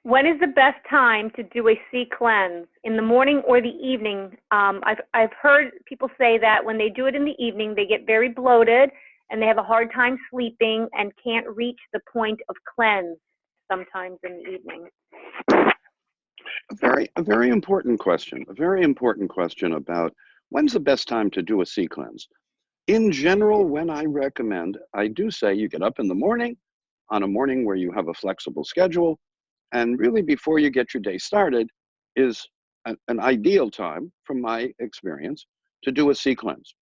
When is the best time to do a C cleanse? In the morning or the evening? I've heard people say that when they do it in the evening, they get very bloated and they have a hard time sleeping and can't reach the point of cleanse sometimes in the evening. A very important question. A very important question about when's the best time to do a C cleanse. In general, when I recommend, I do say you get up in the morning, on a morning where you have a flexible schedule, and really before you get your day started is an ideal time, from my experience, to do a C cleanse.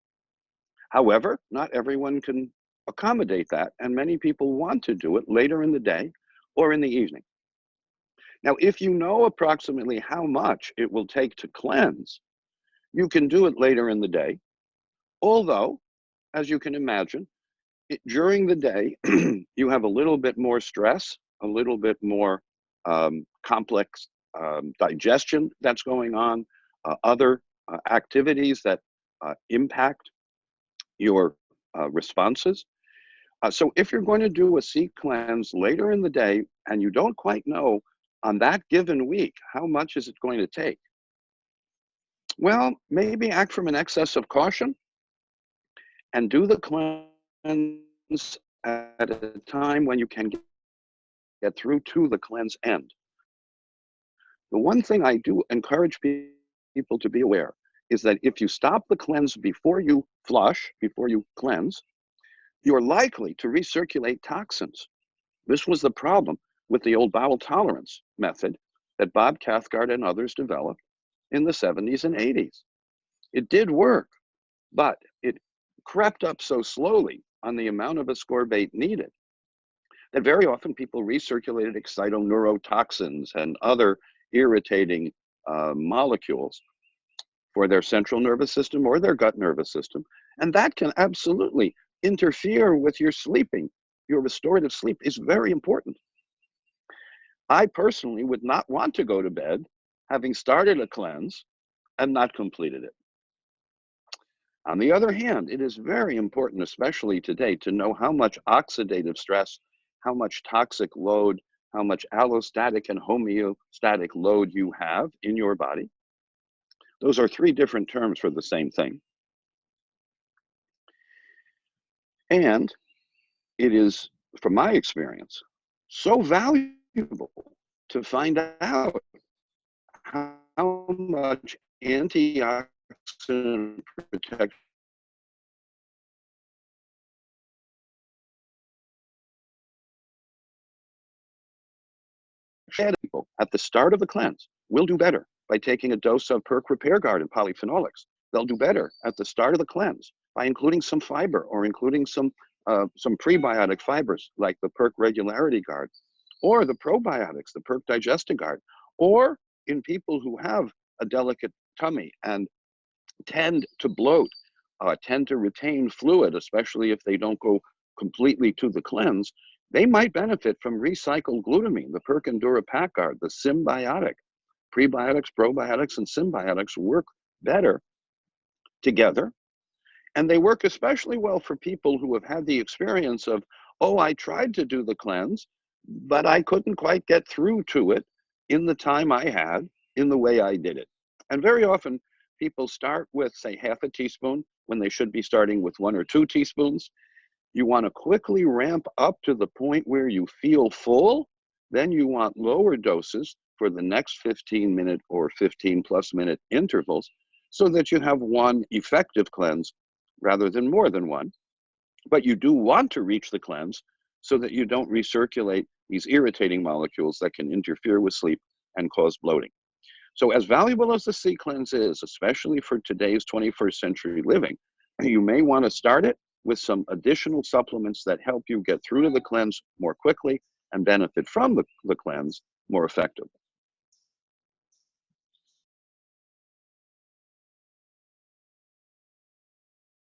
However, not everyone can accommodate that, and many people want to do it later in the day or in the evening. Now, if you know approximately how much it will take to cleanse, you can do it later in the day, although, as you can imagine, during the day, you have a little bit more stress, a little bit more complex digestion that's going on, other activities that impact your responses. So if you're going to do a C cleanse later in the day and you don't quite know on that given week how much is it going to take, well, maybe act from an excess of caution and do the cleanse at a time when you can get through to the cleanse end. The one thing I do encourage people to be aware is that if you stop the cleanse before you flush, before you cleanse, you're likely to recirculate toxins. This was the problem with the old bowel tolerance method that Bob Cathcart and others developed in the 70s and 80s. It did work, but it crept up so slowly on the amount of ascorbate needed that very often people recirculated excitoneurotoxins and other irritating molecules for their central nervous system or their gut nervous system. And that can absolutely interfere with your sleeping. Your restorative sleep is very important. I personally would not want to go to bed having started a cleanse and not completed it. On the other hand, it is very important, especially today, to know how much oxidative stress, how much toxic load, how much allostatic and homeostatic load you have in your body. Those are three different terms for the same thing. And it is, from my experience, so valuable to find out how much antioxidant protection people at the start of the cleanse will do better by taking a dose of PERQUE Guard and polyphenolics. They'll do better at the start of the cleanse by including some fiber or including some prebiotic fibers like the PERQUE Regularity Guard, or the probiotics, the PERQUE Digestive Guard, or in people who have a delicate tummy and tend to bloat, tend to retain fluid, especially if they don't go completely to the cleanse, they might benefit from recycled glutamine, the PERQUE Endura Pack Guard, the symbiotic. Prebiotics, probiotics, and symbiotics work better together. And they work especially well for people who have had the experience of, oh, I tried to do the cleanse, but I couldn't quite get through to it in the time I had, in the way I did it. And very often people start with, say, half a teaspoon when they should be starting with 1 or 2 teaspoons. You want to quickly ramp up to the point where you feel full. Then you want lower doses for the next 15-minute or 15-plus minute intervals so that you have one effective cleanse rather than more than one. But you do want to reach the cleanse so that you don't recirculate these irritating molecules that can interfere with sleep and cause bloating. So as valuable as the C cleanse is, especially for today's 21st century living, you may want to start it with some additional supplements that help you get through to the cleanse more quickly and benefit from the cleanse more effectively.